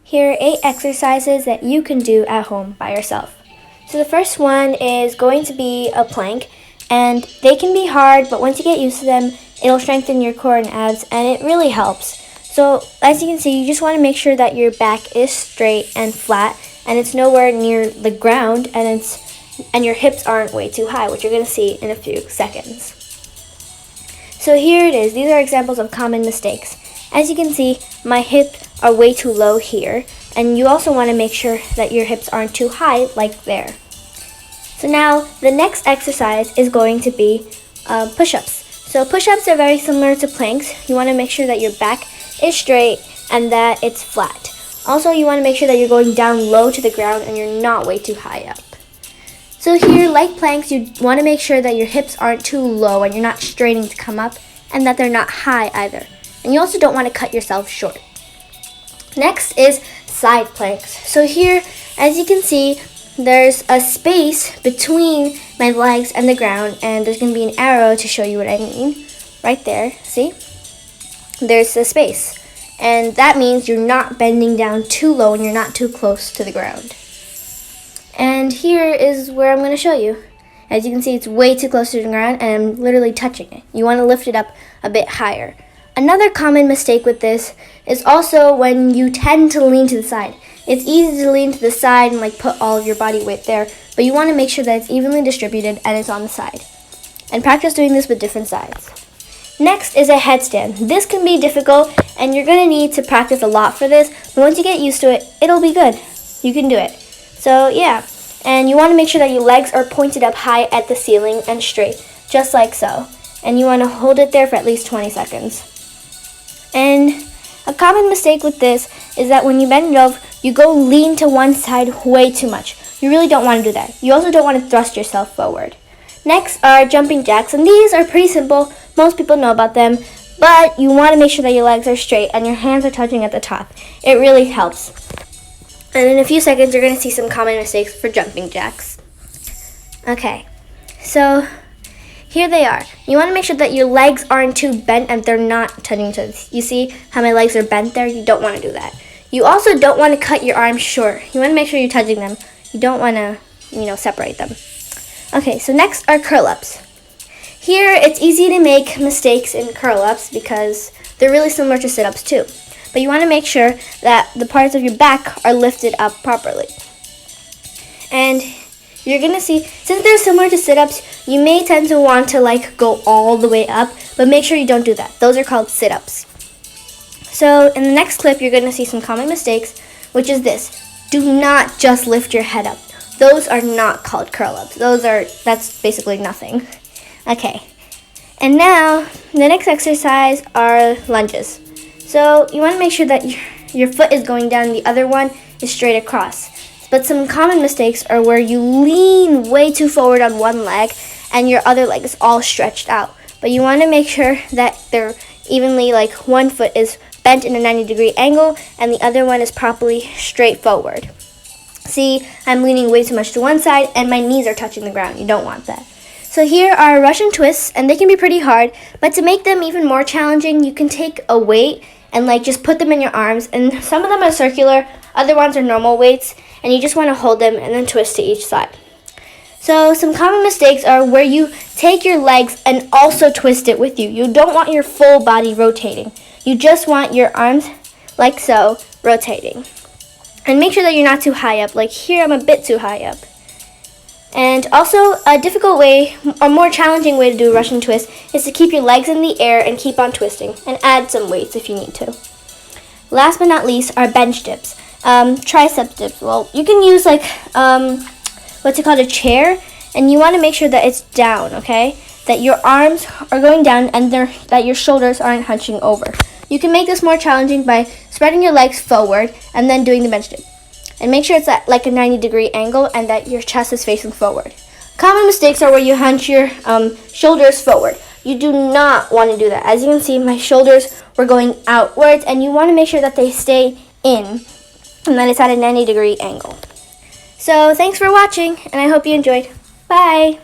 Here are 8 exercises that you can do at home by yourself. So the first one is going to be a plank, and they can be hard, but once you get used to them, it'll strengthen your core and abs, and it really helps. So as you can see, you just want to make sure that your back is straight and flat, and it's nowhere near the ground, and your hips aren't way too high, which you're going to see in a few seconds. So here it is. These are examples of common mistakes. As you can see, my hips are way too low here, and you also want to make sure that your hips aren't too high like there. So now the next exercise is going to be push-ups. So push-ups are very similar to planks. You want to make sure that your back is straight and that it's flat. Also, you want to make sure that you're going down low to the ground and you're not way too high up. So here, like planks, you want to make sure that your hips aren't too low and you're not straining to come up, and that they're not high either. And you also don't want to cut yourself short. Next is side planks. So here, as you can see, there's a space between my legs and the ground, and there's going to be an arrow to show you what I mean. Right there, see? There's a space. And that means you're not bending down too low and you're not too close to the ground. And here is where I'm going to show you. As you can see, it's way too close to the ground and I'm literally touching it. You want to lift it up a bit higher. Another common mistake with this is also when you tend to lean to the side. It's easy to lean to the side and put all of your body weight there, but you want to make sure that it's evenly distributed and it's on the side. And practice doing this with different sides. Next is a headstand. This can be difficult and you're going to need to practice a lot for this, but once you get used to it, it'll be good. You can do it. So yeah, and you want to make sure that your legs are pointed up high at the ceiling and straight, just like so. And you want to hold it there for at least 20 seconds. And a common mistake with this is that when you bend it over, you go lean to one side way too much. You really don't want to do that. You also don't want to thrust yourself forward. Next are jumping jacks, and these are pretty simple. Most people know about them, but you want to make sure that your legs are straight and your hands are touching at the top. It really helps. And in a few seconds, you're going to see some common mistakes for jumping jacks. Okay, so here they are. You want to make sure that your legs aren't too bent and they're not touching each other. You see how my legs are bent there? You don't want to do that. You also don't want to cut your arms short. You want to make sure you're touching them. You don't want to, separate them. Okay, so next are curl-ups. Here, it's easy to make mistakes in curl-ups because they're really similar to sit-ups too. But you want to make sure that the parts of your back are lifted up properly. And you're going to see, since they're similar to sit-ups, you may tend to want to go all the way up, but make sure you don't do that. Those are called sit-ups. So in the next clip, you're going to see some common mistakes, which is this. Do not just lift your head up. Those are not called curl-ups. That's basically nothing. Okay. And now, the next exercise are lunges. So you want to make sure that your foot is going down and the other one is straight across. But some common mistakes are where you lean way too forward on one leg and your other leg is all stretched out. But you want to make sure that they're evenly, one foot is bent in a 90-degree angle and the other one is properly straight forward. See, I'm leaning way too much to one side and my knees are touching the ground. You don't want that. So here are Russian twists, and they can be pretty hard, but to make them even more challenging, you can take a weight and just put them in your arms, and some of them are circular, other ones are normal weights, and you just want to hold them and then twist to each side. So some common mistakes are where you take your legs and also twist it with you. You don't want your full body rotating. You just want your arms, like so, rotating. And make sure that you're not too high up. Like here, I'm a bit too high up. And also, a difficult way, or more challenging way to do a Russian twist is to keep your legs in the air and keep on twisting, and add some weights if you need to. Last but not least are bench dips. Tricep dips. Well, you can use what's it called, a chair, and you want to make sure that it's down, okay? That your arms are going down and that your shoulders aren't hunching over. You can make this more challenging by spreading your legs forward and then doing the bench dip. And make sure it's at a 90-degree angle and that your chest is facing forward. Common mistakes are where you hunch your shoulders forward. You do not want to do that. As you can see, my shoulders were going outwards, and you want to make sure that they stay in and that it's at a 90-degree angle. So thanks for watching, and I hope you enjoyed. Bye!